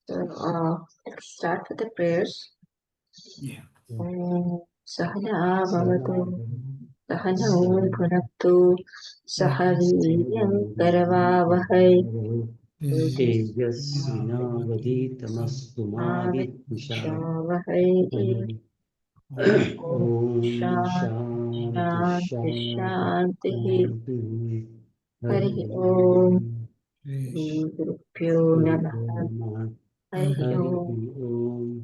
Let's start with the prayers. Yeah. Sahana bhavatu Sahana bhunaktu Sahaviryam karavavahai तेजस्विनावधीतमस्तु मा विद्विषावहै। Om ॐ Shanti शान्ति Shanti शान्ति Shanti शान्तिः। Hari Hari Om ओम् Shri Gurubhyo Namaha नमः। Hari Hari Om. Om.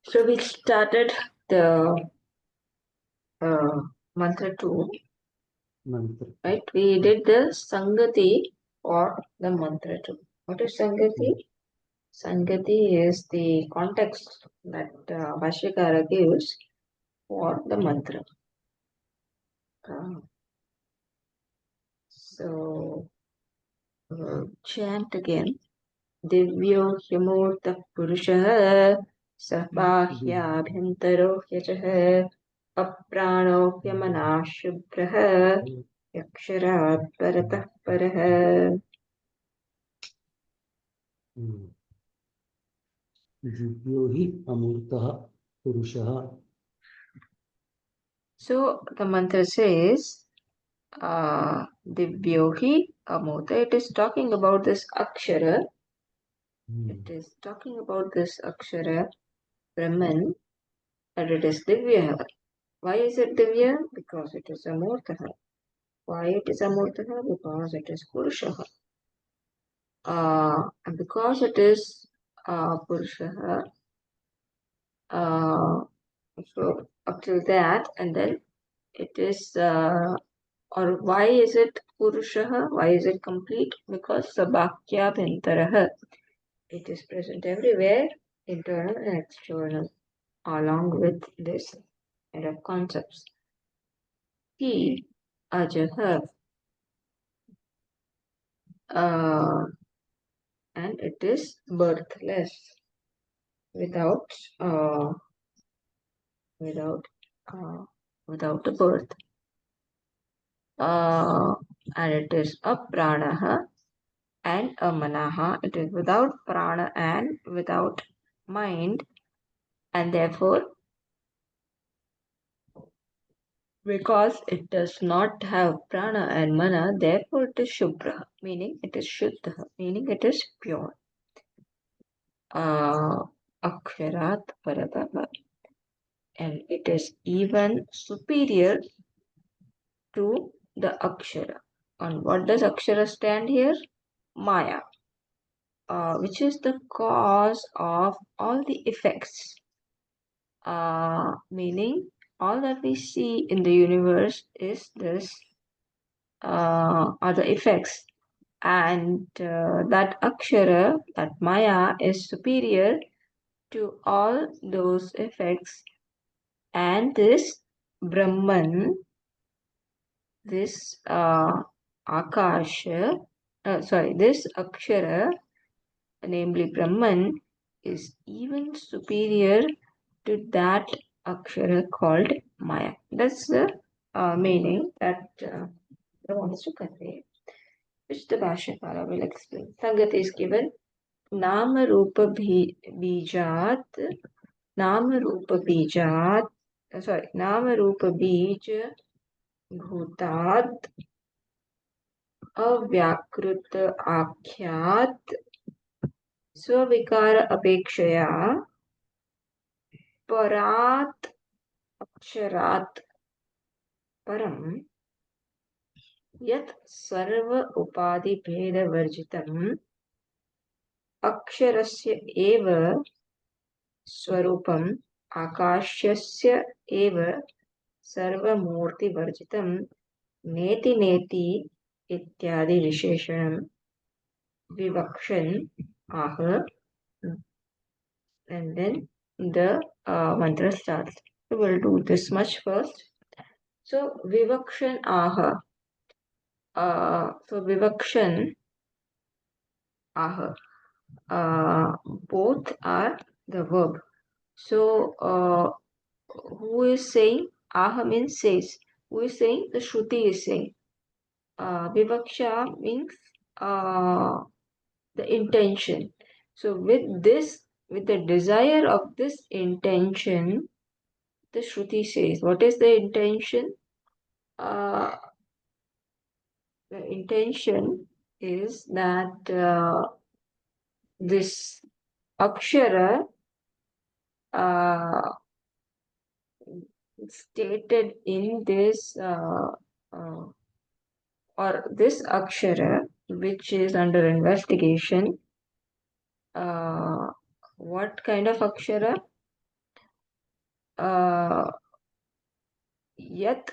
So we started the mantra 2, right? We did the Sangati or the mantra 2. What is Sangati? Sangati is the context that Bhashyakara gives for the mantra. So chant again. Divyo Hyamurta Purushaha Sabahyabhyantaro Yajaha Aprano Hyamana Shubhraha Yaksharat Paratah Paraha. दिव्यो हि अमूर्तः पुरुषः। So the mantra says Divyohi Amurta. It is talking about this Akshara. It is talking about this Akshara Brahman, and it is Divya. Why is it Divya? Because it is Amurtaha. Why it is Amurtaha? Because it is Purushaha. And because it is Purushaha, so up till that, and then it is, or why is it Purushaha? Why is it complete? Because Sabhakya Bhintaraha. It is present everywhere, internal and external, along with this kind of concepts. He, Ajaha, and it is birthless, without without a birth. And it is a pranaha and a manaha. It is without prana and without mind, and therefore, because it does not have prana and mana, therefore it is shubhra, meaning it is shuddha, meaning it is pure. Aksharat paratah, and it is even superior to the akshara. And what does akshara stand here? Maya, which is the cause of all the effects. Meaning all that we see in the universe is this, are the effects. And that akshara, that maya, is superior to all those effects. And this Brahman, this Akasha, this Akshara, namely Brahman, is even superior to that Akshara called Maya. That's the meaning that I wants to convey, which the Bhashyakara will explain. Sangat is given. Nama Rupa Bijat, Nama Rupa Bijat, Nama Rupa Bij Bhutat अव्याकृत आख्यात स्विकार अपेक्षया परात अक्षरात परम यत् सर्व उपाधि भेद वर्जितम् अक्षरस्य एव स्वरूपम् आकाशस्य एव सर्वमूर्ति वर्जितम् नेति नेति इत्यादि विशेषणं विवक्षन् आह. And then the mantra starts. We will do this much first. So vivakshan aha. So vivakshan aha. Both are the verb. So who is saying? Aha means says. Who is saying? The Shruti is saying. Vivaksha means the intention. So with this, with the desire of this intention, the Shruti says, what is the intention? Uh, the intention is that this akshara stated in this or this akshara which is under investigation. What kind of akshara? Yat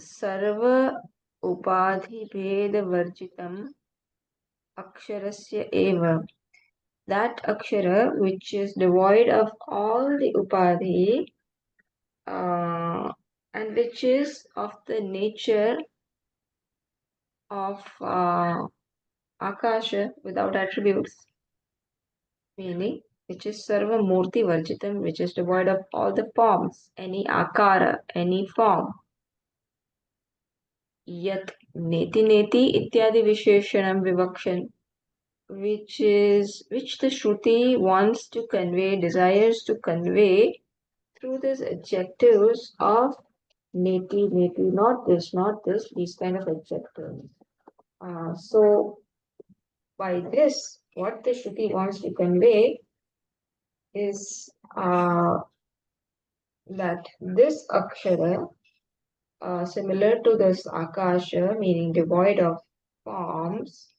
sarva upadhi bhed varjitam aksharasya eva. That akshara which is devoid of all the upadhi and which is of the nature of akasha without attributes, meaning which is sarva murti varjitam, which is devoid of all the forms, any akara, any form. Yat neti neti ityadi visheshanam vivakshan, which the Shruti wants to convey, desires to convey through these adjectives of neti, neti, not this, these kind of adjectives. So by this, what the Shruti wants to convey is that this akshara, similar to this akasha, meaning devoid of forms,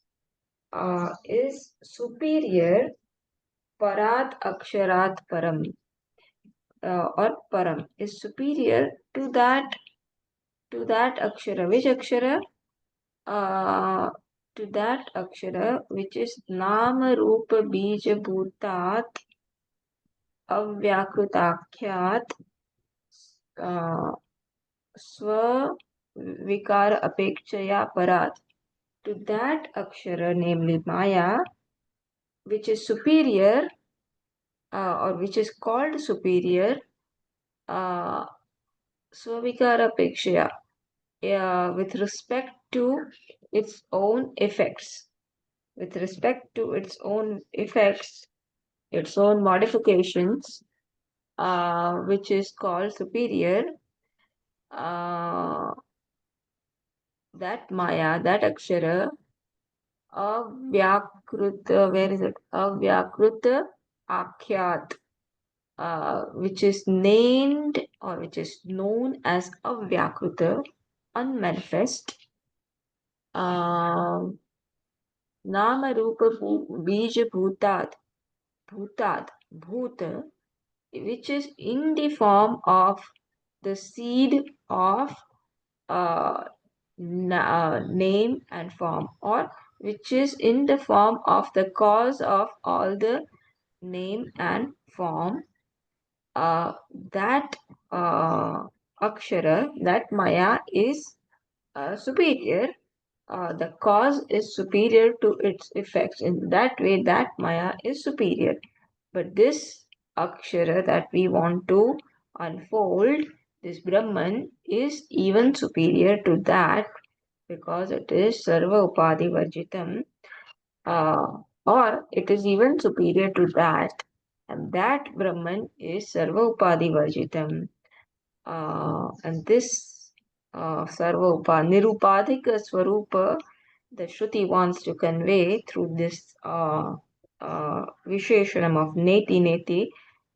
is superior parat aksharat param, or param is superior to that akshara. Which akshara? Uh, to that akshara which is nama rupa bija bhutat avyakrutakhyat swa vikara apekshaya parat. To that akshara, namely maya, which is superior or which is called superior, swavikara apekshaya, with respect to its own effects. With respect to its own effects, its own modifications, which is called superior, that maya, that akshara, avyakruta, where is it? Avyakruta akhyat, which is named or which is known as avyakruta, unmanifest. Nama rupa bija bhutat, bhuta, which is in the form of the seed of name and form, or which is in the form of the cause of all the name and form. That akshara, that maya is superior. The cause is superior to its effects. In that way, that maya is superior. But this akshara that we want to unfold, this Brahman, is even superior to that because it is sarva upadhi varjitam, or it is even superior to that, and that Brahman is sarva upadhi varjitam. And this sarva nirupadhika swarupa, the Shruti wants to convey through this visheshanam of neti neti,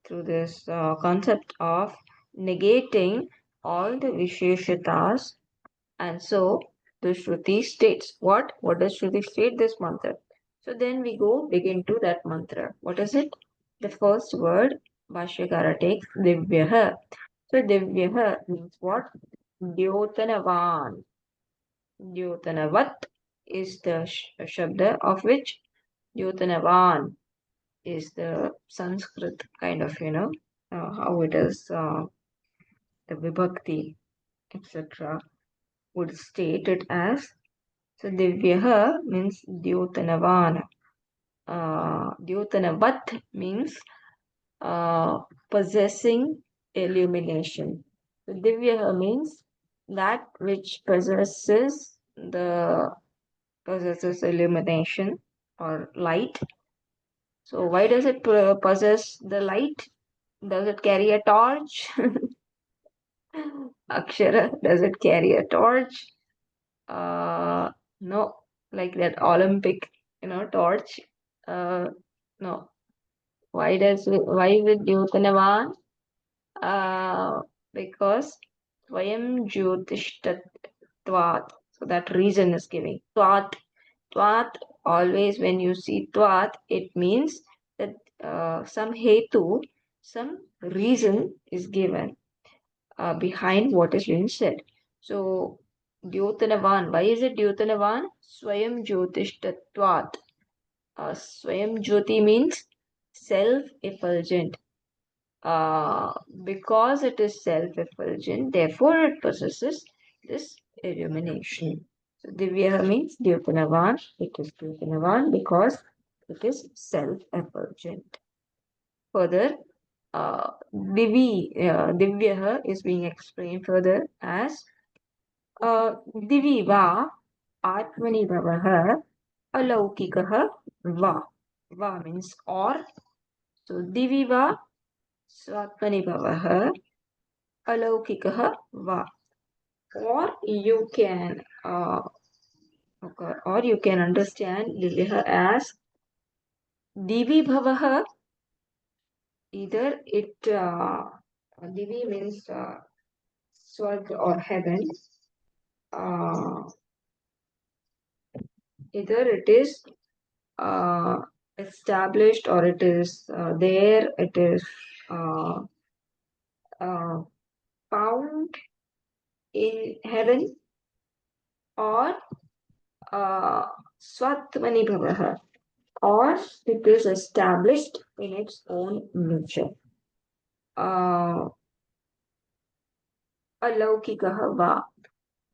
through this concept of negating all the visheshatas. And so the Shruti states what? What does Shruti state? This mantra. So then we go begin to that mantra. What is it? The first word Bhashyakara takes Divyaha. So Divyaha means what? Dyotanavan. Dyotanavat is the shabda of which Dyotanavan is the Sanskrit kind of, how it is, the vibhakti, etc. would state it as. So Divyaha means Dyotanavan. Dyotanavat means possessing illumination. So Divyaha means that which possesses the possesses illumination or light. So why does it possess the light? Does it carry a torch? Akshara, does it carry a torch? No, like that Olympic, torch. Uh, no. Why is it Dyutanavan? Because Swayam Jyotishtatvat. So that reason is giving. Tvat, always when you see Tvat, it means that some hetu, some reason is given behind what is being said. So, Dyotanavan, why is it Dyotanavan? Swayam Jyotishtatvat. Swayam Jyoti means self-effulgent. Uh, because it is self-effulgent, therefore it possesses this illumination. So Divya means Dyutanavan. It is Dyutanavan because it is self-effulgent. Further, Divya is being explained further as Divi va Atmani bhavaha alaukikaha va. Va means or. So Divi va Swatmani bhavaha alaukikaha va. Or you can understand Divya as Divi bhavaha. Either it Divi means Swarg or heaven. Uh, Either it is uh, established or it is there, it is uh, uh, found in heaven, or Swatmani Bhavaha, or it is established in its own nature. Alaukikaha va,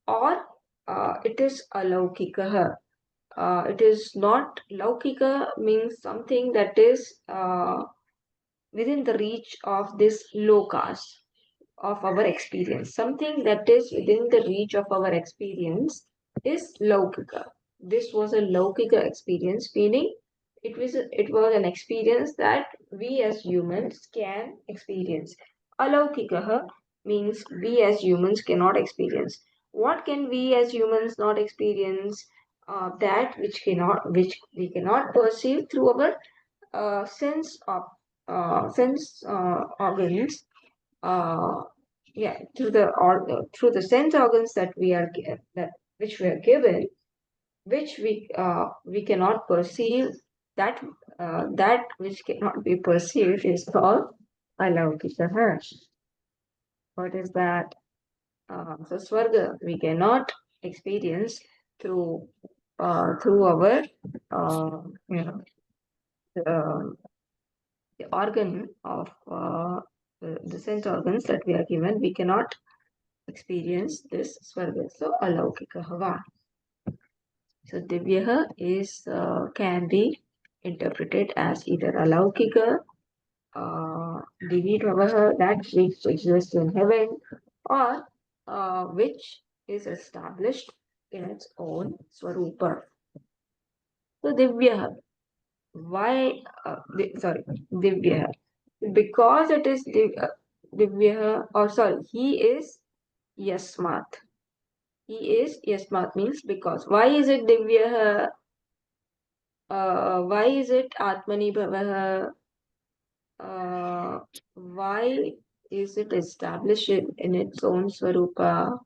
or it is alaukikaha. It is not laukika means something that is within the reach of this lokas of our experience. Something that is within the reach of our experience is laukika. This was a laukika experience, meaning it was an experience that we as humans can experience. Alaukikaha means we as humans cannot experience. What can we as humans not experience? That which we cannot perceive through our sense organs, through the sense organs that which we are given, which we cannot perceive. That which cannot be perceived is called alaukikaha. What is that? So Swarga we cannot experience through our uh, you know the organ of the sense organs that we are given. We cannot experience this Swarga. So alaukikaha. So Divyaha is can be interpreted as either alaukika, Divi Bhavaha, that which exists in heaven, or which is established in its own Swarupa. So Divyaha, why, Divyaha, because it is Divyaha, or sorry, he is Yasmat. He is Yasmat means because. Why is it Divyaha? Why is it Atmani Bhavaha? Why is it established in its own Swarupa?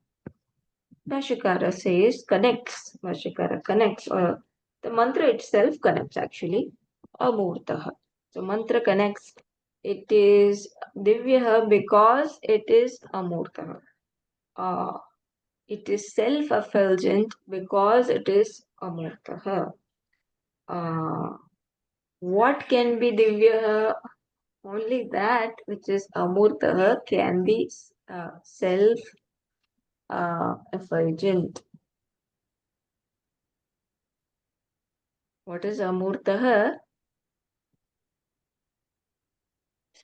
Bhashyakara says connects. Bhashyakara connects, or the mantra itself connects actually. Amurtaha. So mantra connects. It is Divyaha because it is Amurtaha. It is self-effulgent because it is Amurtaha. What can be Divyaha? Only that which is Amurtaha can be self-effulgent. What is Amurtaha?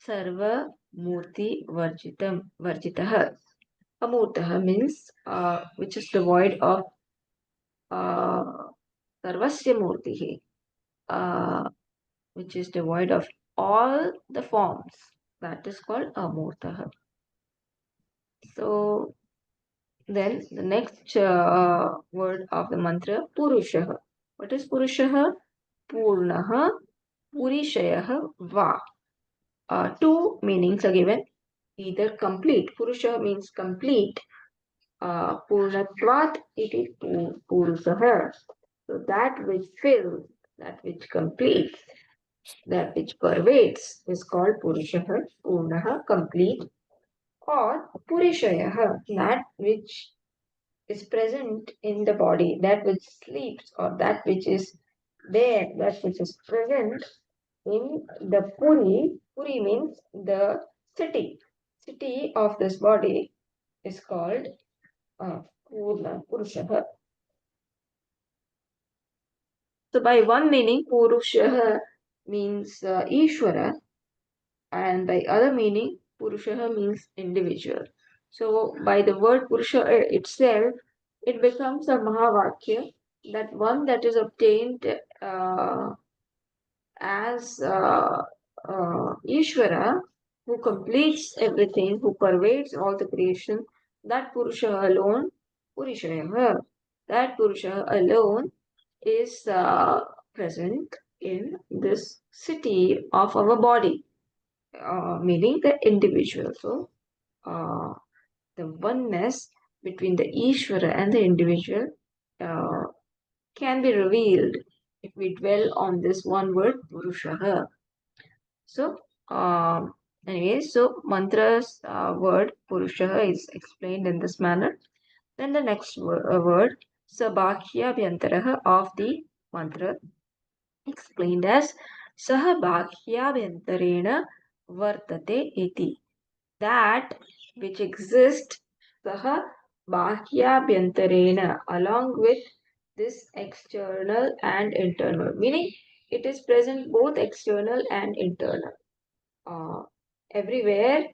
Sarva Murti Varjitaha. Amurtaha means which is devoid of sarvasya murtihi, which is devoid of all the forms. That is called amurtaha. So then the next word of the mantra, purushaha. What is purushaha? Purnaha, purishayah, va. Two meanings are given. Either complete. Purusha means complete. Purnatvat iti purushaha. So that which fills, that which completes, that which pervades is called purushaha, purnaha, complete, or purishayaha, that which is present in the body, that which sleeps, or that which is there, that which is present in the puri. Puri means the city. City of this body is called Purna, Purushaha. So by one meaning, Purushaha means Ishvara, and by other meaning, Purushaha means individual. So by the word Purusha itself, it becomes a Mahavakya, that one that is obtained as Ishvara, who completes everything, who pervades all the creation, that Purusha alone, Purishayama, that Purusha alone is present in this city of our body, meaning the individual. So, the oneness between the Ishvara and the individual uh, can be revealed if we dwell on this one word, Purushaha. So, anyway, so mantra's word Purushaha is explained in this manner. Then the next word, Sabhakhya Vyantaraha of the mantra, explained as Saha Bhakhya Vyantarena Vartate iti. That which exists, Saha Bhakhya Vyantarena, along with this external and internal, meaning it is present both external and internal. Uh, everywhere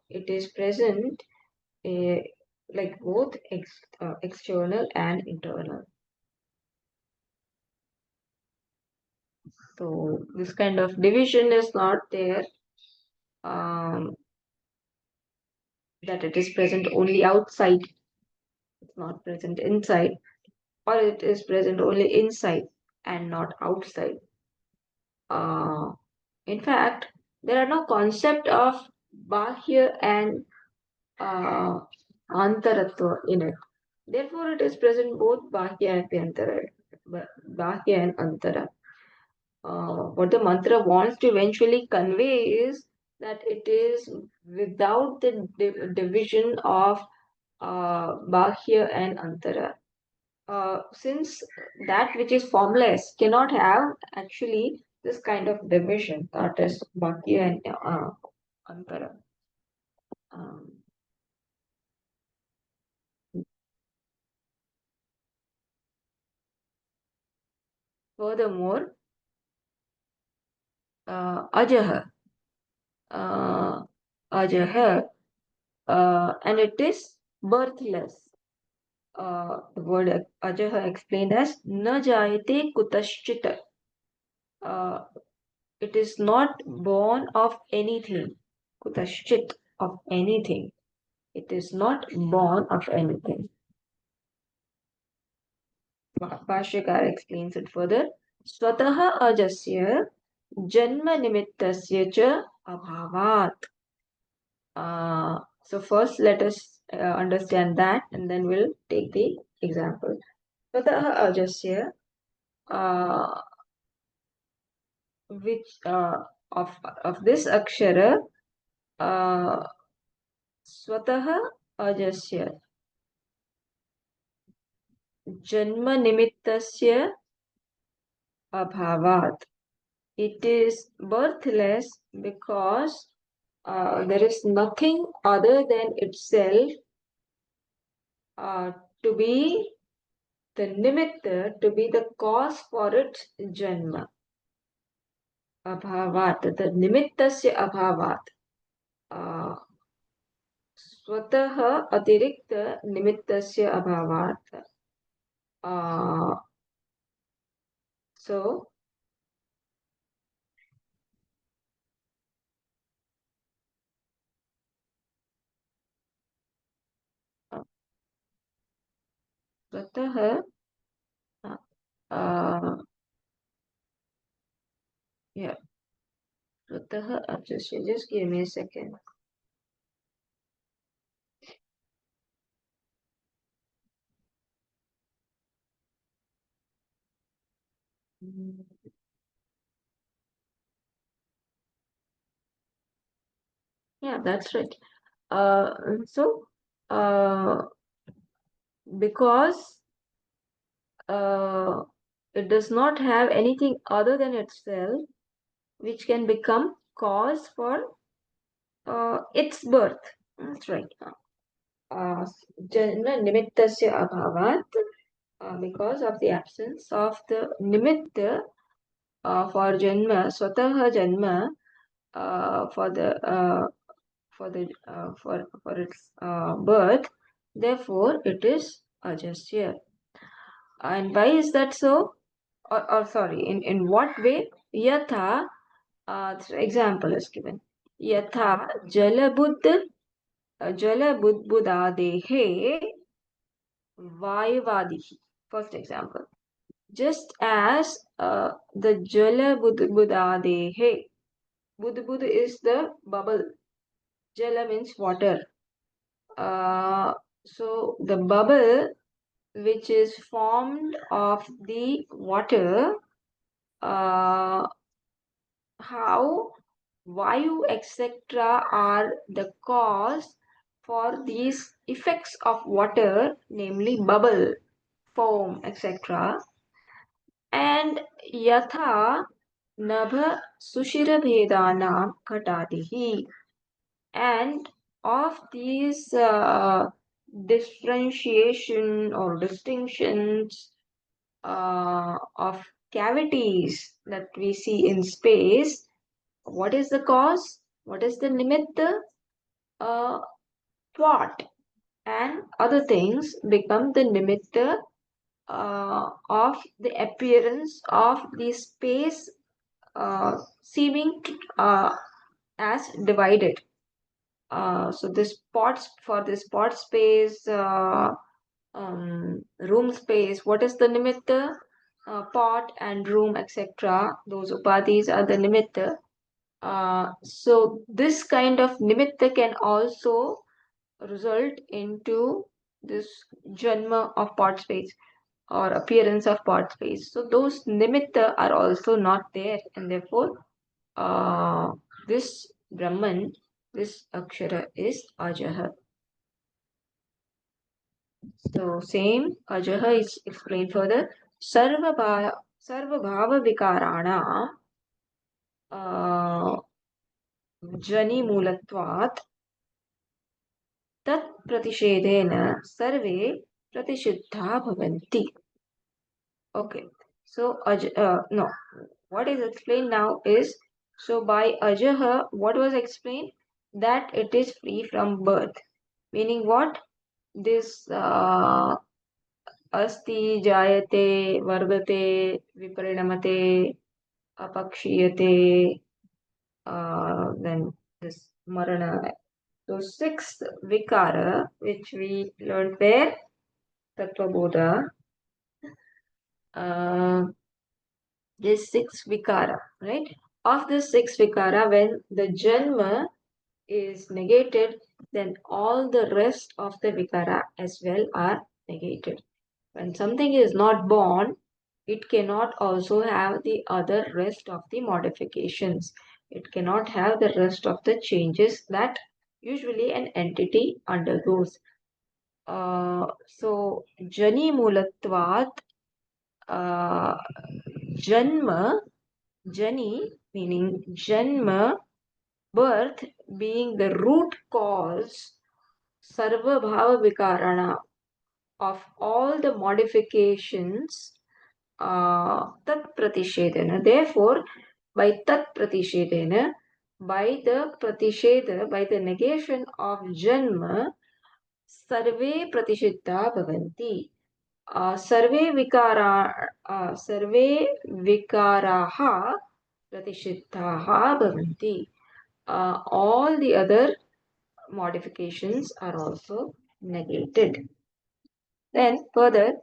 it is present, uh, like both external and internal. So this kind of division is not there, that it is present only outside, it's not present inside, or it is present only inside and not outside. Uh, in fact, there are no concept of Bahya and Antaratva in it. Therefore, it is present both Bahya and Vyantara, Bahya and Antara. What the mantra wants to eventually convey is that it is without the division of Bahya and Antara. Since that which is formless cannot have actually this kind of division, that is Bahya and Antara. Um, Furthermore, Ajaha, uh, Ajaha, and it is birthless. The word Ajaha explained as Na jayate kutaschita. Uh, it is not born of anything. Kutaschit, of anything. It is not born of anything. Bhashyakara explains it further. Swataha ajasya janma nimittasya cha abhavat. So first let us understand that, and then we'll take the example. Swataha ajasya, which of this akshara, swataha ajasya janma nimittasya abhavat. It is birthless because there is nothing other than itself uh, to be the nimitta, to be the cause for its janma. Abhavat, the nimittasya abhavat. स्वतः अतिरिक्त निमित्तस्य अभावात्. So स्वतः yeah, स्वतः just give me a second. Yeah, that's right. So because it does not have anything other than itself which can become cause for its birth. That's right. Nimittasya abhavat, because of the absence of the nimitta for janma, swataha janma, for its birth, therefore it is ajasya. And why is that so? Or sorry, in what way? Yatha, example is given. Yatha jalabudbudadehe vayavadihi. First example. Just as the jalabudbudadehe, budbud is the bubble. Jala means water. So the bubble which is formed of the water, how vayu etc. are the cause for these effects of water, namely bubble, foam, etc. And yatha nabha sushira bhedanam khatatihi. And of these differentiation or distinctions of cavities that we see in space, what is the cause? What is the nimitta? Uh, Thought and other things become the nimitta of the appearance of the space seeming as divided. So this pots for this pot space, room space, what is the nimitta? Pot and room, etc. Those upadhis are the nimitta. So this kind of nimitta can also result into this janma of pot space or appearance of pot space. So those nimitta are also not there, and therefore this Brahman, this Akshara is Ajaha. So same Ajaha is explained further. Sarva bhava vikarana jani mulatvat tat प्रतिषेधेन survey प्रतिषिद्धा bhavanti. Okay, so no, what is explained now is, so by Ajaha, what was explained? That it is free from birth. Meaning what? This asti, jayate, vardate, viparinamate, apakshiyate, then this marana. So sixth vikara, which we learned where? Tattva Bodha. This six vikara, right? Of this six vikara, when the janma is negated, then all the rest of the vikara as well are negated. When something is not born, it cannot also have the other rest of the modifications. It cannot have the rest of the changes that usually an entity undergoes. So, jani mulatvat, uh, janma, jani meaning janma, birth being the root cause, sarva bhava vikarana, of all the modifications, tat pratishedana. Therefore, by tat pratishedana, by the pratisheda, by the negation of janma, sarve pratishiddha bhavanti. सर्वे विकाराः प्रतिषिद्धाः भवन्ति. All the other modifications are also negated. Then further,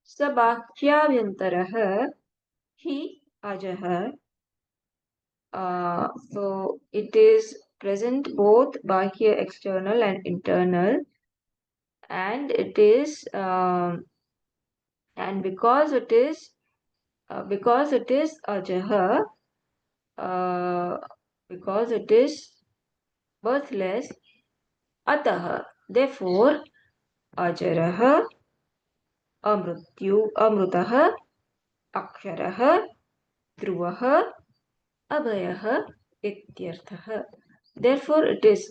sabhakyabhyantaraha hi ajaha. So it is present both bahya, external and internal, and it is and because it is ajaha, because it is birthless, ataha, therefore ajaraha, amrutaha, aksharaha, dhruvaha, abhayaha ityarthaha. Therefore it is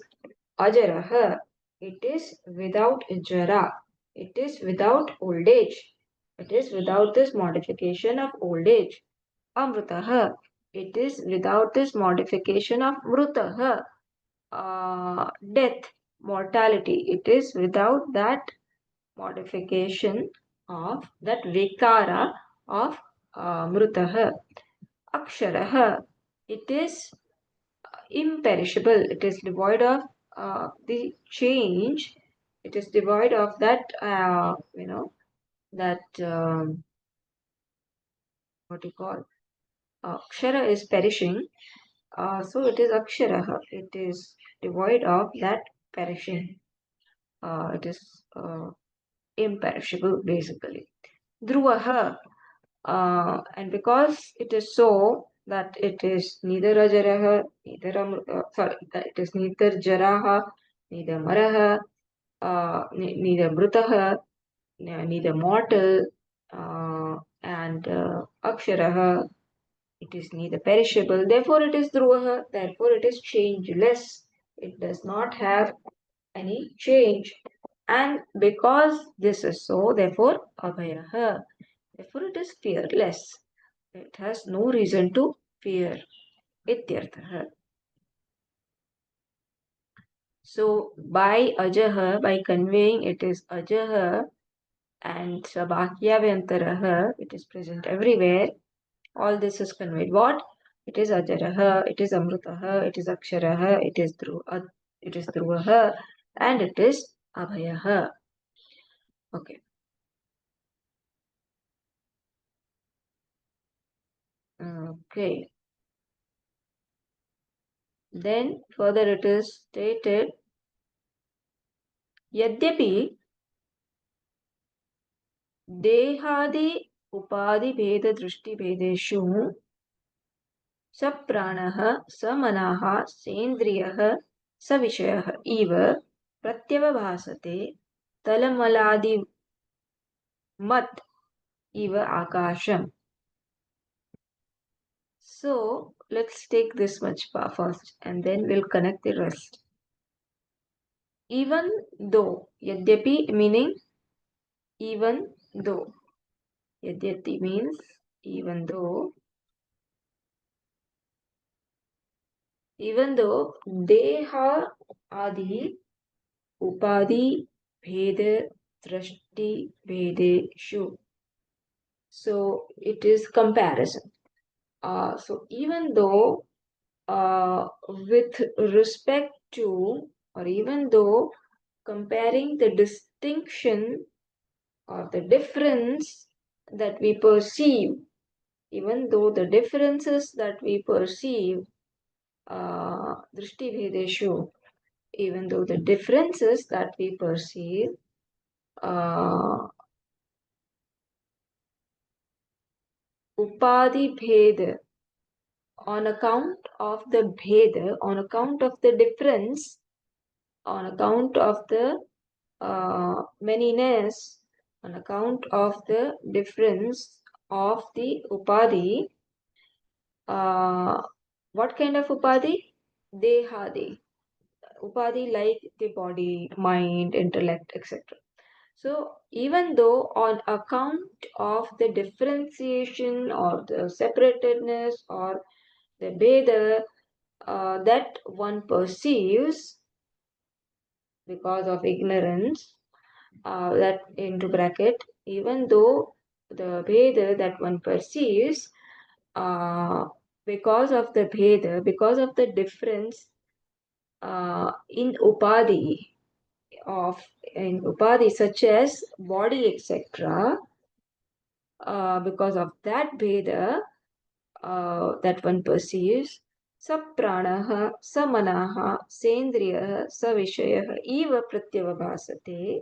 ajaraha, it is without jara, it is without old age, it is without this modification of old age. Amrutaha, it is without this modification of mrutaha, death, mortality. It is without that modification of that vikara of mrutaha. Aksharaha, it is imperishable. It is devoid of the change. It is devoid of that, that what do you call? Akshara is perishing. So it is aksharaha. It is devoid of that perishing. It is imperishable, basically. Dhruvaha, and because it is so that it is neither ajaraha, it is neither jaraha, neither maraha, neither mrutaha, neither mortal, and aksharaha, it is neither perishable, therefore it is dhruvaha, therefore it is changeless. It does not have any change. And because this is so, therefore abhayaha, therefore it is fearless. It has no reason to fear. Ityarthaha. So by ajaha, by conveying it is ajaha and sabhakyavantaraha, it is present everywhere. All this is conveyed. What? It is ajaraha, it is amrutaha, it is aksharaha, it is dhruvaha, and it is abhayaha. Okay. Okay. Then further it is stated, यद्यपि देहादि उपाधि भेद दृष्टि भेदेषु स प्राणः स मनः सेन्द्रियः स विषयः इव प्रत्यवभासते तलमलादिमत् इव आकाशम्. So let's take this much first and then we'll connect the rest. Even though, yadyapi meaning even though, yadyati means even though deha adi upadi bheda drashti bhedeshu. So it is comparison. So even though with respect to, or even though comparing the distinction or the difference that we perceive, even though the differences that we perceive, drishti bhedeshu, even though the differences that we perceive upadi bhed, on account of the bhed, on account of the difference, on account of the manyness, on account of the difference of the upadi. What kind of upadi? Dehadi. Upadi like the body, mind, intellect, etc. So even though on account of the differentiation or the separatedness or the bheda that one perceives because of ignorance, that into bracket, even though the Bheda that one perceives, because of the Bheda, because of the difference in Upadhi, such as body, etc., because of that Bheda that one perceives, sapranah, samanah, sendriyah, savishayah, eva pratyavabhasate.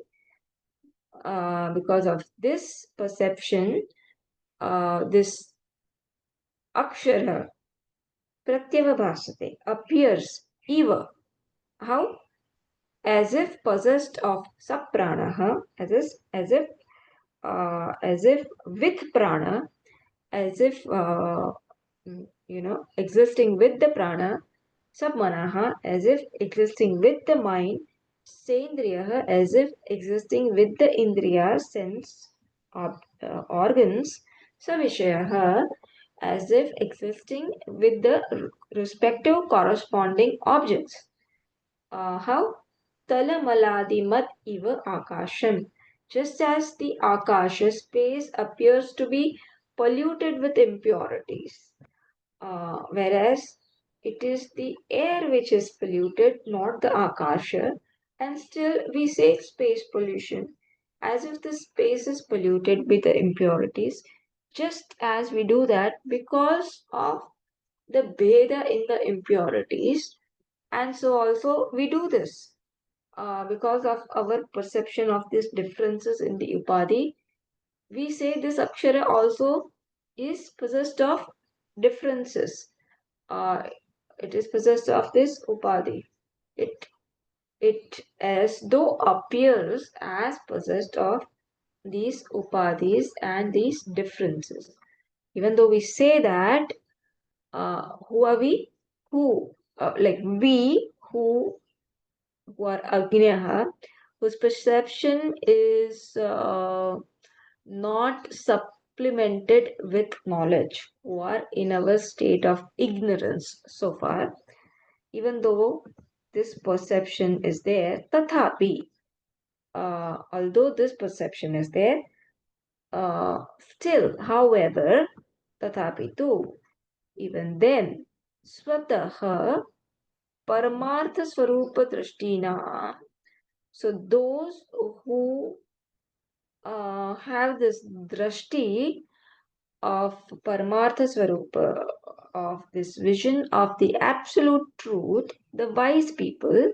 Because of this perception, this akshara pratyavabhasate appears eva. How? As if possessed of sapranah, as if with prana, as if existing with the prana, sabmanaha, as if existing with the mind, sendriyaha, as if existing with the indriya sense organs, savishayaha, as if existing with the respective corresponding objects. How? Talamaladimat iva akasham. Just as the akasha space appears to be polluted with impurities, whereas it is the air which is polluted, not the akasha, and still we say space pollution, as if the space is polluted with the impurities, just as we do that because of the bheda in the impurities, and so also we do this because of our perception of these differences in the upadhi. We say this akshara also is possessed of differences. Uh, it is possessed of this upadhi. It as though appears as possessed of these upadhis and these differences. Even though we say that, who are we? Who, like we who are Agniyaha, whose perception is not supplemented with knowledge, who are in our state of ignorance so far, even though this perception is there, tathapi, although this perception is there, still, however, tathapi too, even then, swataha paramartha swarupa drashtina. So those who have this drashti of Paramartha Swarupa, of this vision of the absolute truth, the wise people,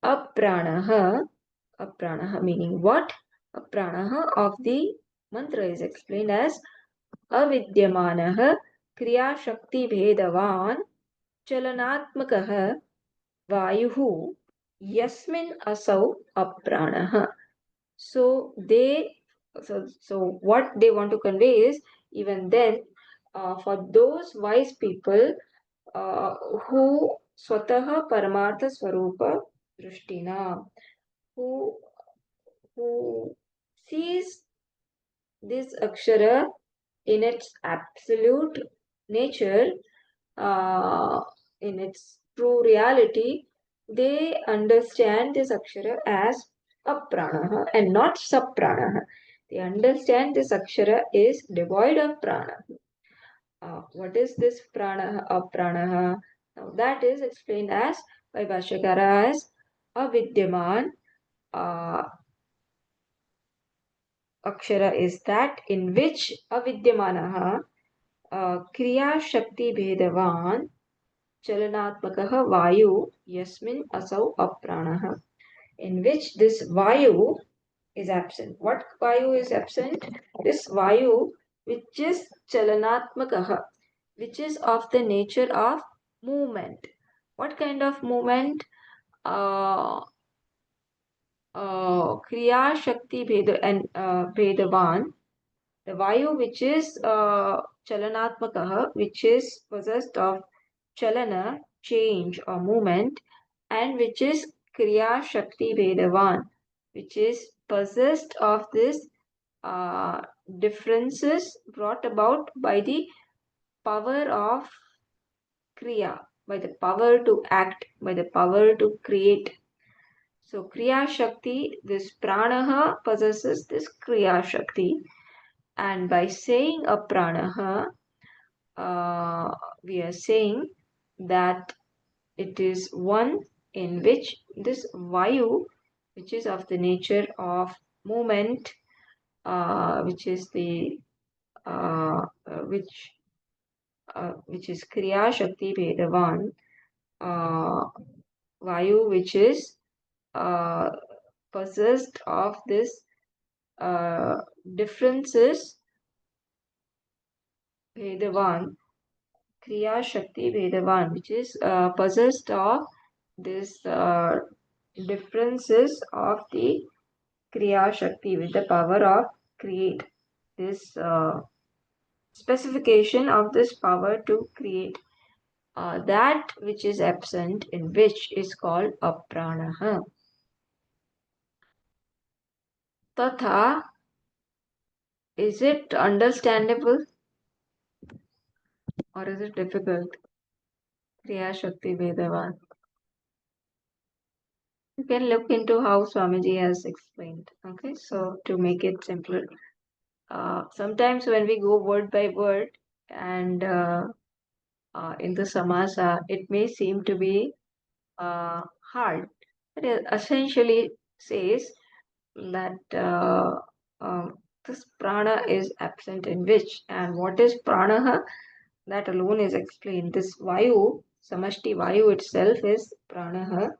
apranaha meaning what? Apranaha of the mantra is explained as avidyamanaha kriya shakti bhedavan chalanatmakaha vayuhu yasmin asau apranaha. So what they want to convey is, even then, for those wise people who swataha paramartha swarupa drishtina, who who sees this akshara in its absolute nature, uh, in its true reality, they understand this akshara as apranaha and not sapranaha. They understand this akshara is devoid of prana. What is this prana apranaha? Now that is explained as by Bhashyakara as avidyaman. Uh, Akshara is that in which avidyamanaha kriya shakti bhedavan chalanatmakaha vayu yasmin asau apranaha, in which this vayu is absent. What vayu is absent? This vayu which is chalanatmakaha, which is of the nature of movement. What kind of movement? uh, kriya shakti bheda and bhedavan, the vayu which is chalanatmakaha, which is possessed of chalana, change or movement, and which is kriya shakti vedavan, which is possessed of this differences brought about by the power of kriya, by the power to act, by the power to create. So Kriya Shakti, this Pranaha possesses this Kriya Shakti. And by saying a Pranaha, we are saying that it is one in which this Vayu, which is of the nature of movement, which is the which is Kriya Shakti Vedavan, Vayu, which is uh, possessed of this differences, Vedavan, Kriya Shakti Vedavan, which is possessed of this differences of the Kriya Shakti with the power of create. This specification of this power to create. That which is absent in which is called apranaha. Tatha, is it understandable or is it difficult? Kriya Shakti Vedavan. You can look into how Swamiji has explained. Okay, so to make it simpler, sometimes when we go word by word and in the samasa, it may seem to be hard. But it essentially says that this prana is absent in which, and what is pranaha, that alone is explained. This vayu, samashti vayu itself is pranaha.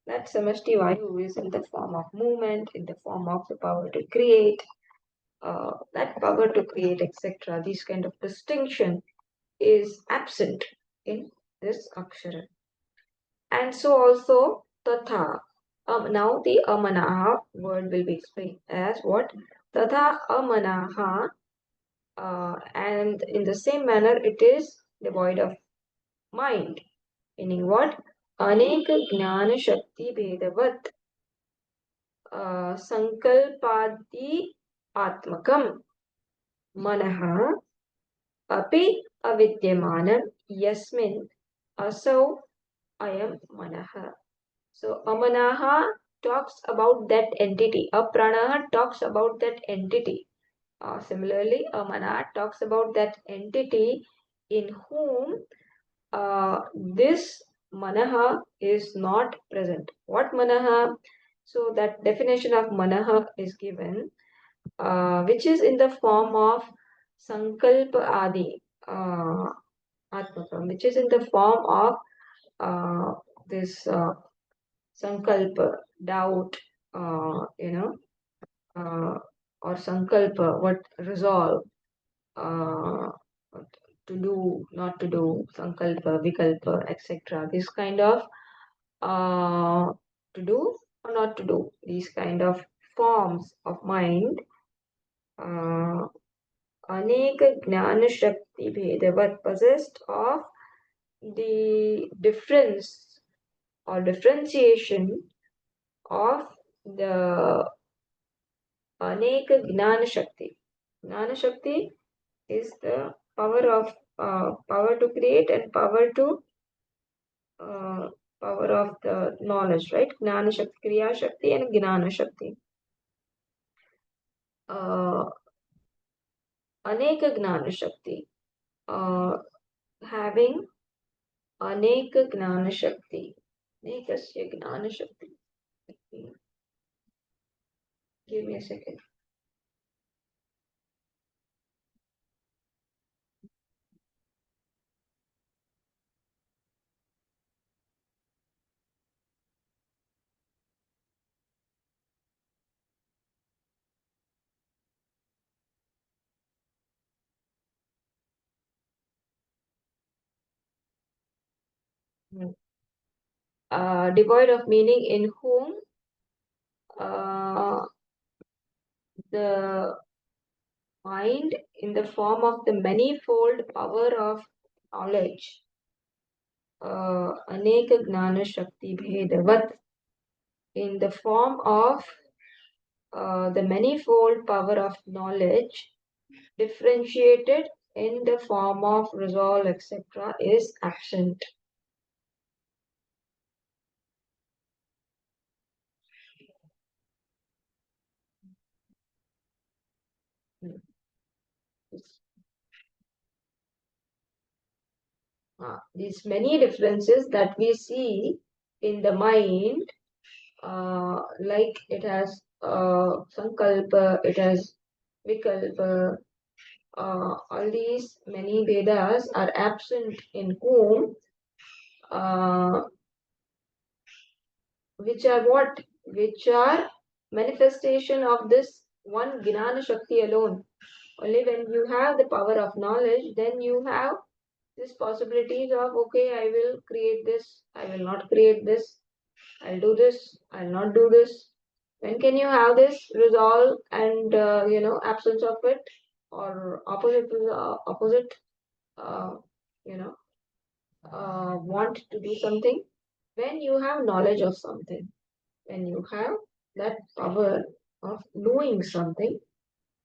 That samashti vayu is in the form of movement, in the form of the power to create, that power to create, etc. This kind of distinction is absent in this akshara. And so also tatha. Now the amanaha word will be explained as what? Tatha amanaha, and in the same manner it is devoid of mind. Meaning what? Aneka jnana shakti vedavat sankalpadi atmakam manaha api avidyamanam yasmin asau ayam manaha. So amanaha talks about that entity. Apranaha talks about that entity. Similarly, amana talks about that entity in whom this manaha is not present. What manaha? So that definition of manaha is given, which is in the form of sankalpa adi, atmakam, which is in the form of this sankalpa, doubt, or sankalpa, what resolve, uh, to do, not to do, sankalpa, vikalpa, etc. This kind of to do or not to do, these kind of forms of mind, aneka jnana shakti bhedavat, possessed of the difference or differentiation of the Aneka Gnana Shakti. Gnana Shakti is the power of power to create and uh, power of the knowledge, right? Gnana Shakti, Kriya Shakti, and Gnana Shakti. Uh, Aneka Gnana Shakti. Having Aneka Gnana Shakti. Anekasya Gnana Shakti. Give me a second. Devoid of meaning in whom uh, the mind in the form of the manifold power of knowledge, aneka gnana shakti bhedavat, in the form of the manifold power of knowledge, differentiated in the form of resolve, etc., is absent. These many differences that we see in the mind, like it has sankalpa, it has vikalpa, all these many Vedas are absent in whom, uh, which are what? Which are manifestation of this one Gnana Shakti alone. Only when you have the power of knowledge, then you have these possibilities of, okay, I will create this, I will not create this, I'll do this, I'll not do this. When can you have this resolve and, absence of it, or opposite, uh, you know, want to do something? When you have knowledge of something, when you have that power of knowing something,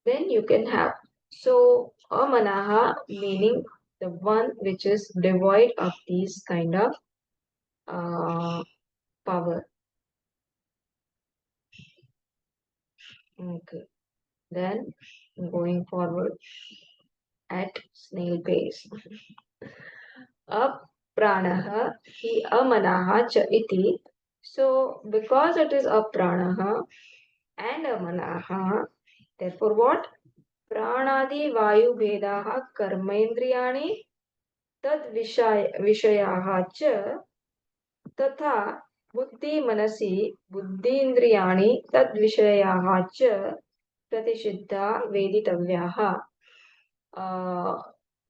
then you can have. So, amanaha meaning the one which is devoid of these kind of power. Okay. Then going forward at snail pace. Apranaha hi amanaha cha iti. So, because it is apranaha and amanaha, therefore what? Pranadi vayu vedaha karmendriyani tad vishayaha cha तथा बुद्धि मनसि बुद्धीन्द्रियाणि तद्विषयाः च प्रतिषिद्धा वेदितव्याः.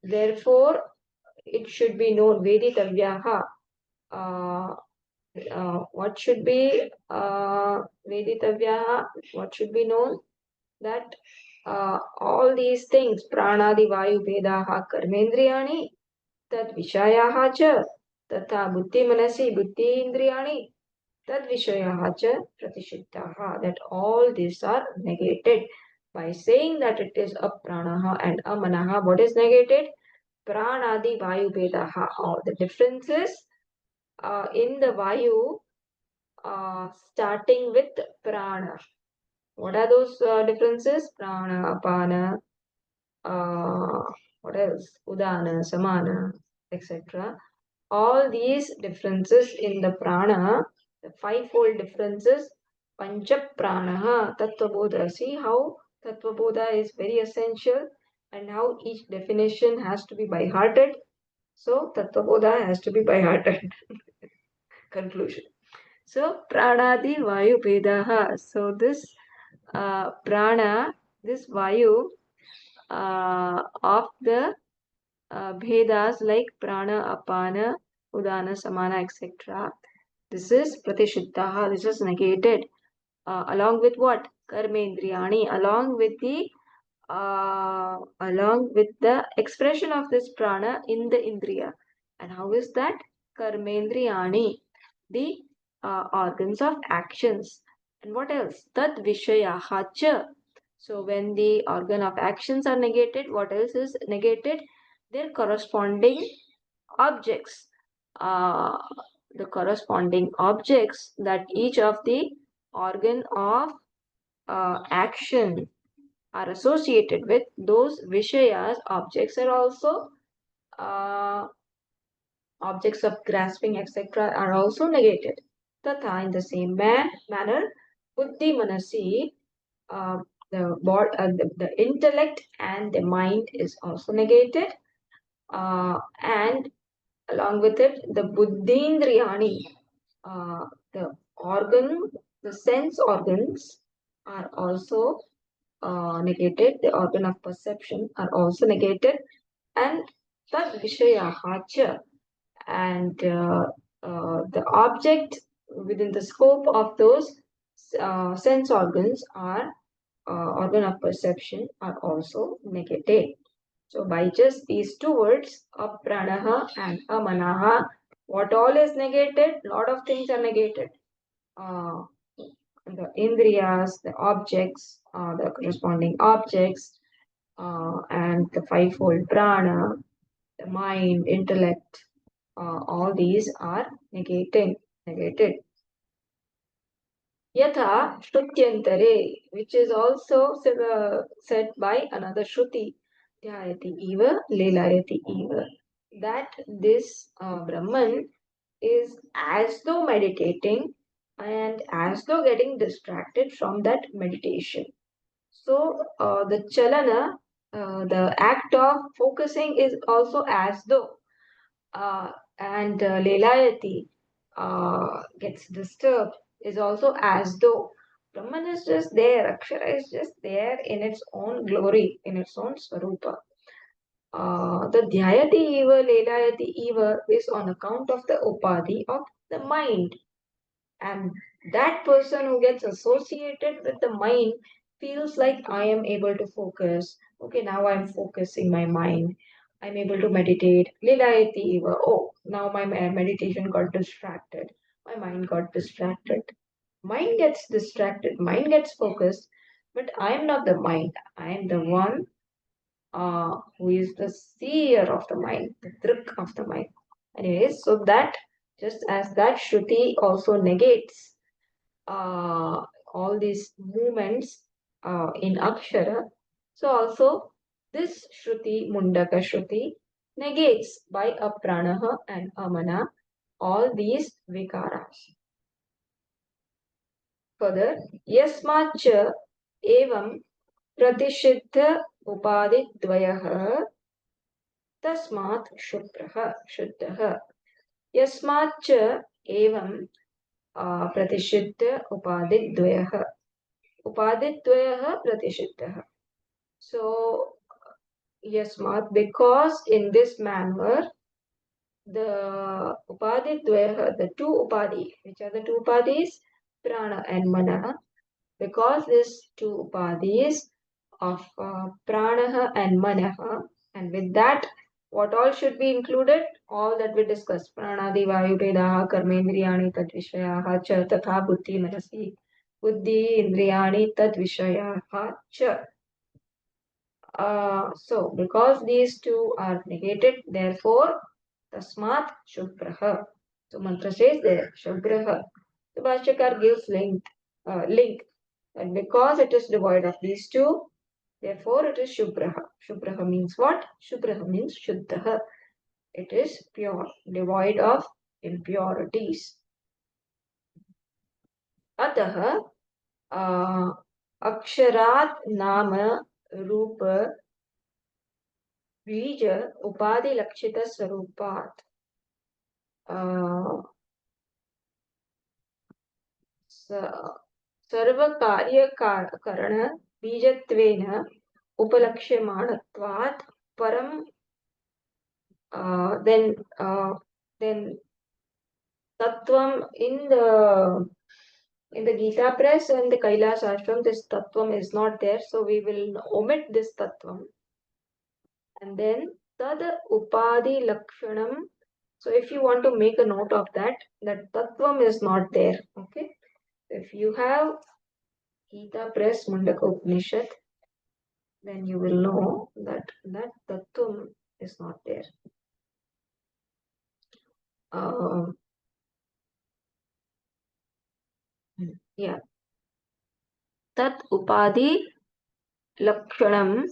Therefore, it should be known veditavyaha. What should be veditavyaha? What should be known? That all these things, pranadi vayu vedaha karmendriyani tad vishayaha cha तथा बुद्धि मनसि बुद्धि इंद्रियाणि तद विषयाः च प्रतिषिद्धाः. That all these are negated by saying that it is a pranaha and a manaha. What is negated? Pranadi vayu vedaha. All the differences in the vayu starting with prana. What are those differences? Prana, apana, what else? Udana, samana, etc. All these differences in the prana, the fivefold differences, pancha pranaha, tattvabodha. See how tattvabodha is very essential and how each definition has to be by hearted. So tattvabodha has to be by hearted. Conclusion. So pranadi vayu vedaha. So this prana, this vayu of the Bhedas like prana, apana, udana, samana, etc. This is pratishittaha, this is negated. Along with what? Karmendriyani, along with the expression of this prana in the indriya. And how is that? Karmendriyani, the organs of actions. And what else? Tat vishayaha cha. So when the organ of actions are negated, what else is negated? Their corresponding objects. Uh, the corresponding objects that each of the organ of action are associated with, those vishayas, objects are also objects of grasping, etc., are also negated. Tatha, in the same manner, buddhi manasi, the intellect and the mind is also negated. And along with it, the buddhindriyani, the organ, the sense organs are also negated. The organ of perception are also negated. And tad vishayaha cha, and the object within the scope of those sense organs are organ of perception are also negated. So by just these two words, apranaha and amanaha, what all is negated? Lot of things are negated. Uh, the indriyas, the objects, the corresponding objects, and the fivefold prana, the mind, intellect, all these are negated. Yatha Shrutyantare, which is also said by another Shruti, Dhyayati Eva, Lelayati Eva, that this Brahman is as though meditating and as though getting distracted from that meditation. So the chalana, the act of focusing is also as though, and Lelayati gets disturbed is also as though Brahman is just there, Akshara is just there in its own glory, in its own Swarupa. The Dhyayati Eva, Lelayati Eva is on account of the Upadhi of the mind. And that person who gets associated with the mind feels like I am able to focus. Okay, now I'm focusing my mind. I'm able to meditate. Lilayati eva. Oh, now my meditation got distracted. My mind got distracted. Mind gets distracted. Mind gets focused. But I am not the mind. I am the one who is the seer of the mind, the drik of the mind. Anyways, so that just as that Shruti also negates uh, all these movements in Akshara, so also this Shruti, Mundaka Shruti, negates by a pranaha and amana all these vikaras. Further, yasmacha evam pratishiddha upadidvayah तस्मात् शुभ्रः शुद्धः यस्माच्च एवं प्रतिषिद्ध उपाधिद्वयः उपाधिद्वयः प्रतिषिद्धः. So yasmat, because in this manner the upadidvayah, the two upadhi, which are the two upadhis, prana and mana, because these two upadhis of pranaha and manaha, and with that, what all should be included? All that we discussed. Pranadi, vayu, vedaha, karmendriyani, tad vishayaha, cha, tatha buddhi, manasi, buddhi, indriyani, tad vishayaha, cha. So, because these two are negated, therefore, tasmat shubhraha. So, mantra says there, shubhraha. The Bhashyakar gives link, and because it is devoid of these two, therefore it is Shubhraha. Shubhraha means what? Shubhraha means Shuddhaha. It is pure, devoid of impurities. Ataha Aksharat Nama Rupa Bija Upadhi Lakshita Swarupat सर्वकार्यकरण बीजत्वेन उपलक्ष्यमाणत्वात् परम then tattvam in the Gita press and the Kailas ashram, this tattvam is not there, so we will omit this tattvam. And then tad upadhi lakshanam. So if you want to make a note of that, that tattvam is not there. Okay, if you have Gita press Mundaka Upanishad, then you will know that that tattvam is not there. Yeah, tat upadhi lakshanam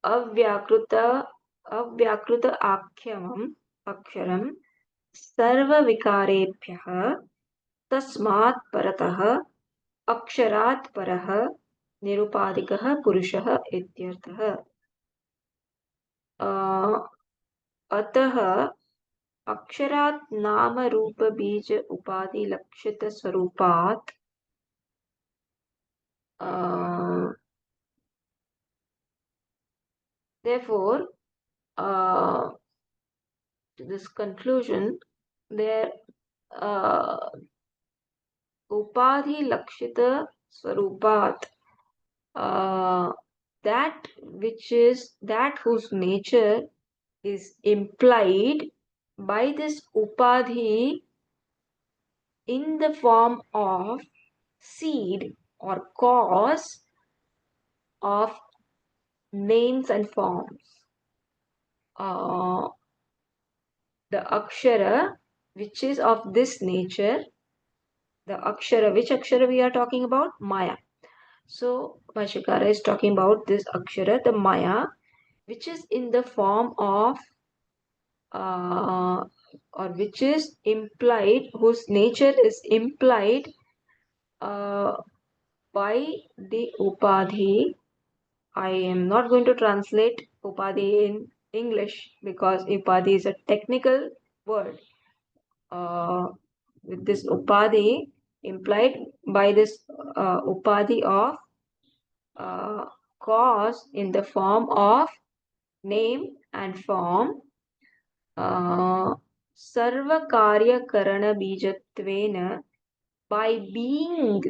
अव्याकृत अव्याकृत आख्यमम् अक्षरं सर्वविकारेभ्यः तस्मात् परतः अक्षरात् परः निरुपाधिकः पुरुषः इत्यर्थः. अतः अक्षरात् नाम रूप बीज उपाधि लक्षित स्वरूपात् therefore to this conclusion there upadhi lakshita swarupat, that which is that whose nature is implied by this upadhi in the form of seed or cause of names and forms. The akshara which is of this nature the akshara. Which akshara we are talking about? Maya. So Bhashyakara is talking about this akshara, the Maya, which is in the form of uh, or which is implied, whose nature is implied uh, by the upadhi. I am not going to translate upadhi in English because upadhi is a technical word. With this upadhi implied by this upadhi of uh, cause in the form of name and form, sarvakaryakaranabijattvena, by being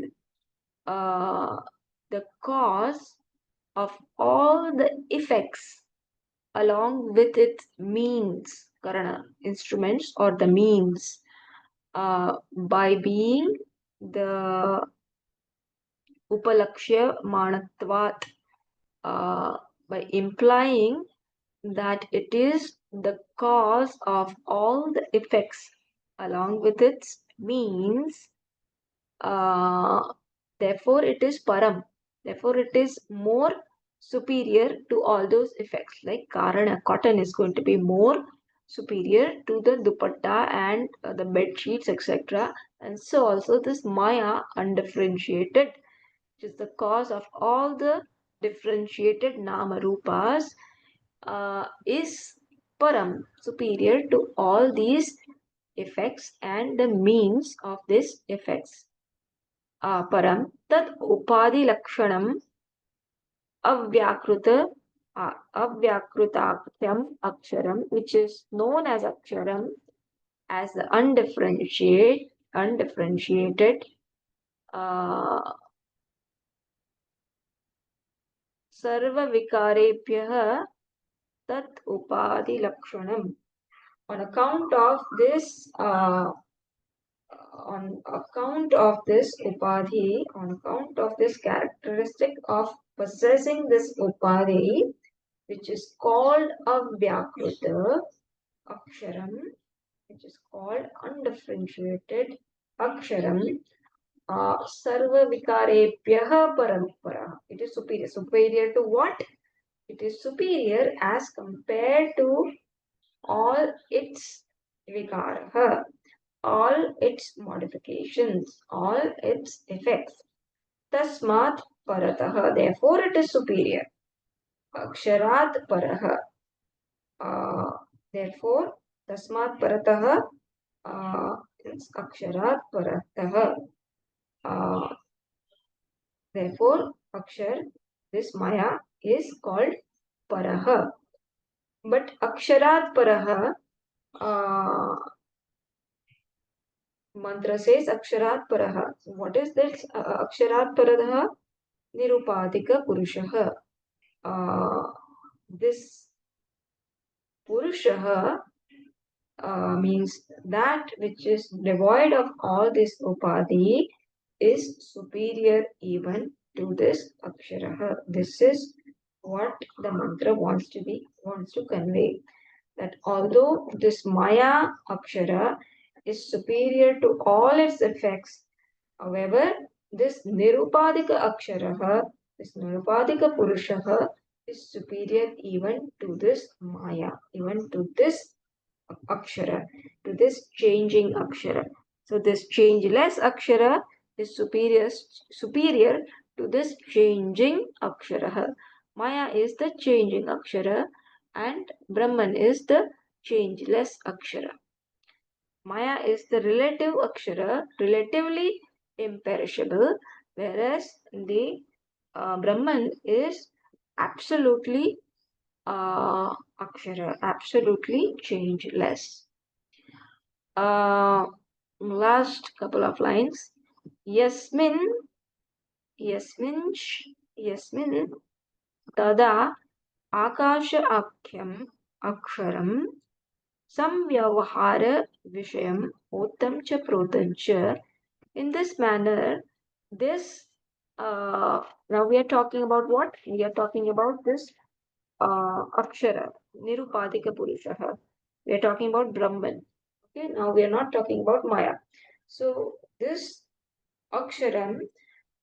the cause of all the effects along with its means, karana, instruments or the means, by being the upalakshya manatvat, by implying that it is the cause of all the effects along with its means, uh, therefore it is param, therefore it is more superior to all those effects. Like karana, cotton is going to be more superior to the dupatta and the bed sheets, etc. And so also this maya undifferentiated, which is the cause of all the differentiated nama rupas, is param, superior to all these effects and the means of these effects. Param tat upadhi lakshanam avyakruta avyakrutakyam aksharam, which is known as aksharam, as the undifferentiated sarva vikarebhyah tat upadhi lakshanam. On account of this on account of this upadhi, on account of this characteristic of possessing this upadhi, which is called avyakruta aksharam, which is called undifferentiated aksharam, sarva vikarebhyah parampara. It is superior. Superior to what? It is superior as compared to all its vikara, all its modifications, all its effects. Tasmat paratah, therefore it is superior. Aksharat paraha, therefore tasmat paratah, it's aksharat paratah. Therefore akshar, this maya is called paraha. But aksharat paraha, mantra says aksharat paraha. So what is this aksharat paraha? Nirupadika purushaha. This purushaha means that which is devoid of all this upadhi is superior even to this aksharaha. This is what the mantra wants to convey. That although this maya akshara is superior to all its effects, however, this nirupadika aksharaha, this nirupadika purushaha is superior even to this maya, even to this akshara, to this changing akshara. So this changeless akshara is superior to this changing akshara. Maya is the changing akshara and Brahman is the changeless akshara. Maya is the relative akshara, relatively imperishable, whereas the Brahman is absolutely akshara, absolutely changeless. Last couple of lines. Yasmin, yasmin, tada akasha akhyam aksharam samvyavahara vishayam otam cha protam cha. In this manner, this now we are talking about what? We are talking about this akshara, nirupadika purushaha. We are talking about Brahman. Okay, now we are not talking about Maya. So this aksharam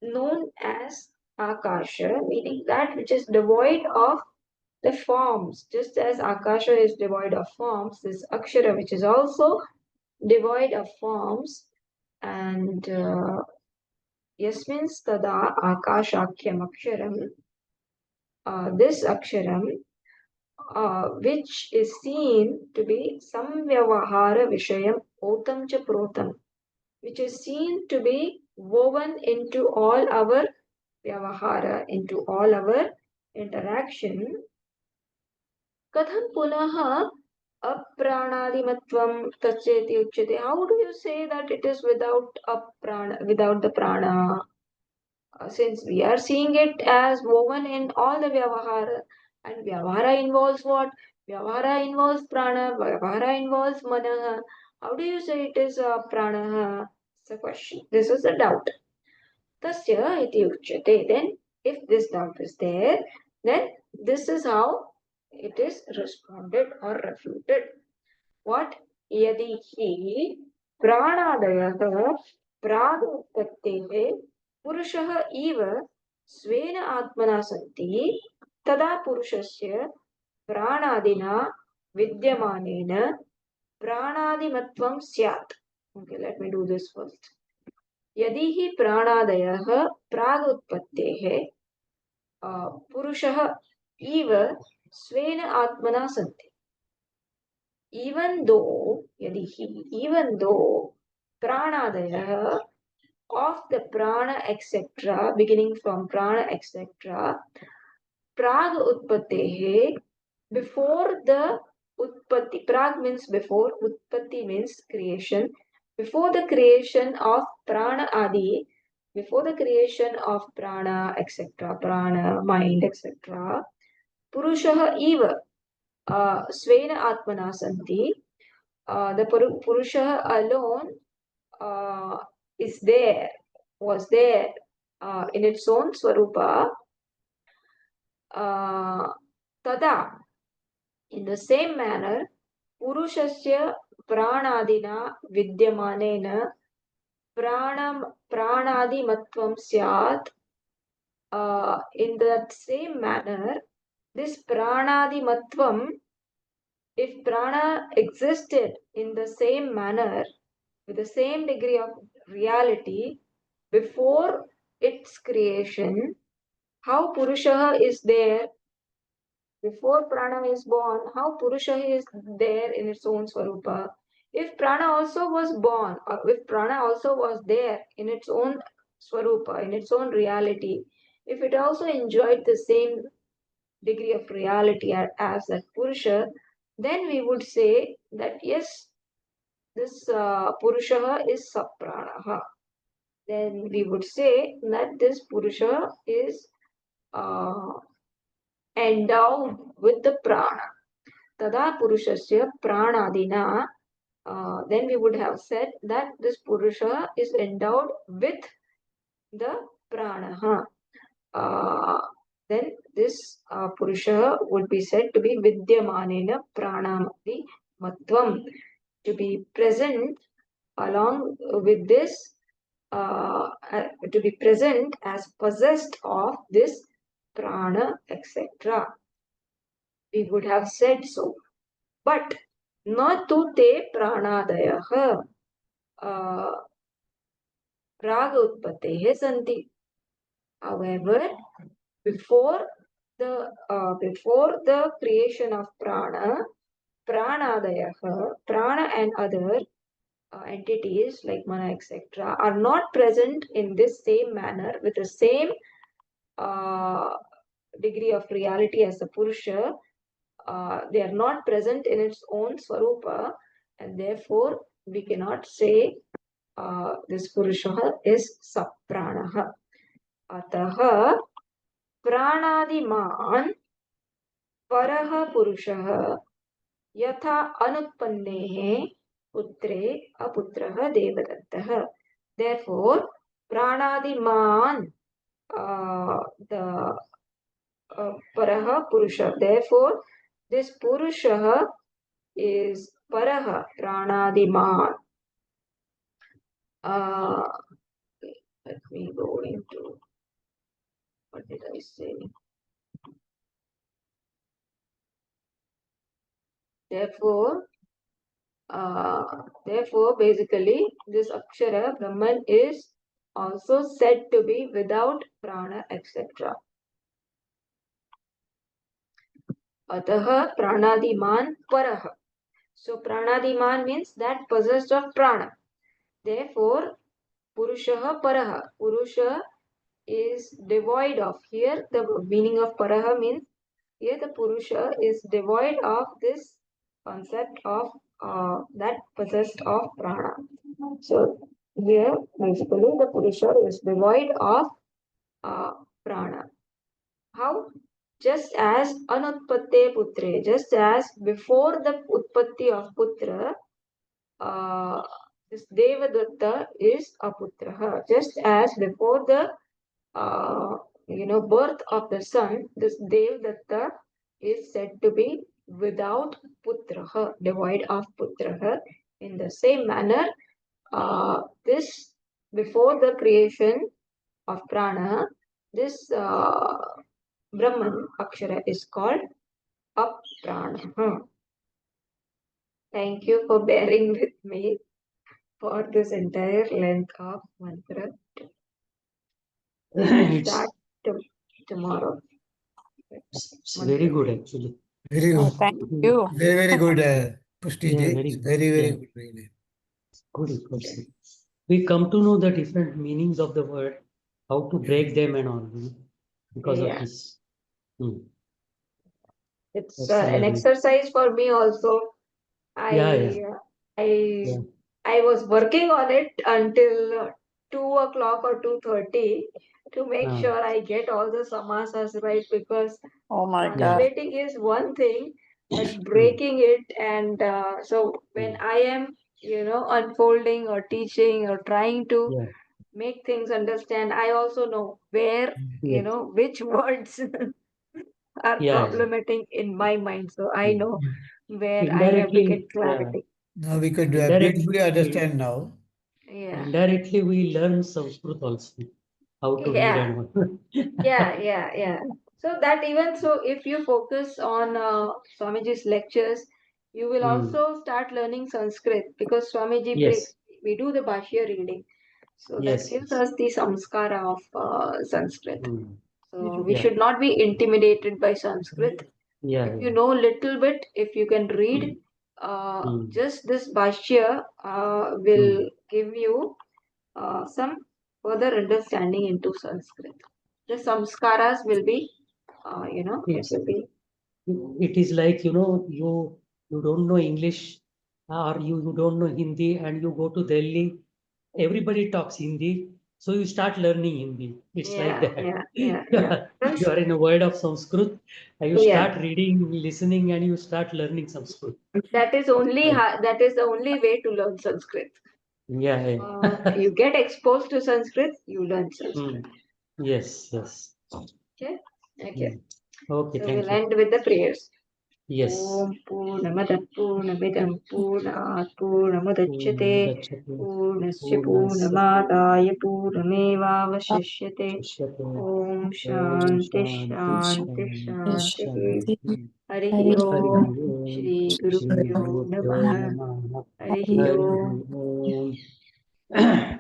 known as akasha, meaning that which is devoid of the forms. Just as akasha is devoid of forms, this akshara, which is also devoid of forms, and yasmin tada akashakyam aksharam, this aksharam, which is seen to be samvyavahara vishayam otam cha protam, which is seen to be woven into all our vyavahara, into all our interaction. Katham punaha apranadimatvam tacheti uchyate. How do you say that it is without without the prana? Since we are seeing it as woven in all the vyavahara, and vyavahara involves what? Vyavahara involves prana, vyavahara involves manaha. How do you say it is prana? It's a question. This is a doubt. Tasya iti uchyate. Then, if this doubt is there, then this is how it is responded or refuted. What? यदि हि प्राणादयः प्रागुत्पत्तेः पुरुषः इव स्वेन आत्मना सन्ति तदा पुरुषस्य प्राणादिना विद्यमानेन प्राणादिमत्वं स्यात्. Okay, let me do this first. यदि हि प्राणादयः प्रागुत्पत्तेः पुरुषः इव स्वेन आत्मना सन्ति. Even though, even though pranadaya of the prana etc., beginning from prana etc., prag utpattehe, before the utpatti, prag means before, utpatti means creation, before the creation of prana adi, before the creation of prana etc., prana, mind etc., purushah eva svena atmana santi, the Purusha alone is there, was there in its own Swarupa. Tada, in the same manner, Purushasya pranadina vidyamanena pranadi matvam syat. In that same manner, this pranadi matvam, if prana existed in the same manner, with the same degree of reality before its creation, how Purusha is there before prana is born, how Purusha is there in its own Swarupa. If prana also was born, or if prana also was there in its own Swarupa, in its own reality, if it also enjoyed the same degree of reality as that Purusha, then we would say that yes, this Purusha is Sapranaha. Then we would say that this Purusha is uh, endowed with the prana. Tada Purushasya pranadina. Then we would have said that this Purusha is endowed with the prana. Then this Purusha would be said to be Vidyamanena pranamati matvam, to be present along with this, to be present as possessed of this prana, etc. We would have said so. But not to te pranadayaha raga utpattehe santi. However, before the creation of prana, pranadayaha, prana and other entities like mana etc. are not present in this same manner with the same degree of reality as the Purusha. They are not present in its own Swarupa, and therefore we cannot say this Purusha is Sapranaha. Ataha Pranadiman Paraha Purusha Yatha Anutpannehe Putre Aputraha Devadattaha. Therefore, Pranadiman, the Paraha Purusha. Therefore, this Purusha is Paraha, Pranadiman. Let me go into, what did I say? Therefore, basically, this Akshara, Brahman, is also said to be without prana, etc. Ataha pranadiman paraha. So pranadiman means that possessed of prana. Therefore, purushaha paraha. Purusha is devoid of. Here, the meaning of paraha means here the purusha is devoid of this concept of that possessed of prana. So here, basically, the purusha is devoid of prana. How? Just as anutpatte putre, just as before the utpatti of putra, this Devadatta is a putra. Just as before the birth of the son, this Devadatta is said to be without putra, devoid of putra. In the same manner, this before the creation of prana, this Brahman Akshara is called Aprana. Thank you for bearing with me for this entire length of mantra. We will start tomorrow. It's very good actually. Very Oh, good. thank you. Very, very good, Pushti Yeah, ji. very It's good. very, very Yeah. good, really. Good question. We come to know the different meanings of the word, how to break them and all, because of Yeah. this. Hmm. It's That's the an learning. exercise for me also. Yeah, yeah. I Yeah. I was working on it until 2 o'clock or 2:30 to make Ah, sure I get all the samasas right, because Oh my yeah. God. translating is one thing, but Hmm. breaking it, and so when Hmm. I am unfolding or teaching or trying to Yeah. make things understand, I also know where Yeah. which words are Yeah. problematic in my mind, so I Hmm. know where I have to Indirectly, get yeah. clarity. Now we could beautifully Indirectly, understand now. Yeah, indirectly we learn Sanskrit also, how to read yeah, and all. yeah. So that, even so, if you focus on Swamiji's lectures, you will Hmm. also start learning Sanskrit, because Swamiji breaks. Yes. We do the Bhashya reading, so that Yes. gives Yes. us the samskara of Sanskrit. Hmm. So we Yeah. should not be intimidated by Sanskrit. Yeah. If Yeah. you know little bit, if you can read, Hmm. just this Bhashya Hmm. will give you some further understanding into Sanskrit. The samskaras will be, it It's will be, it is like you don't know English or you don't know Hindi and you go to Delhi. Everybody talks Hindi, so you start learning Hindi. It's like that. yeah. You are in a world of Sanskrit, and you Yeah, start reading, listening, and you start learning Sanskrit. Right. that is the only way to learn Sanskrit. Yeah. Yeah. You get exposed to Sanskrit, you learn Hmm. Sanskrit. Yes. Yes. Okay, okay. Hmm. Okay. So Thank we'll you. end with the prayers. Yes. ॐ पूर्णमदः पूर्णमिदं पूर्णात् पूर्णमुदच्यते Gachati. पूर्णस्य Purnasya पूर्णमादाय पूर्णमेवावशिष्यते Pushyate. ॐ Om शान्ति Shanti शान्ति Shanti शान्तिः Shanti. हरिः Hari ॐ Om. Shri श्रीगुरुभ्यो Guru नमः Namaha. हरिः Hari ॐ Om.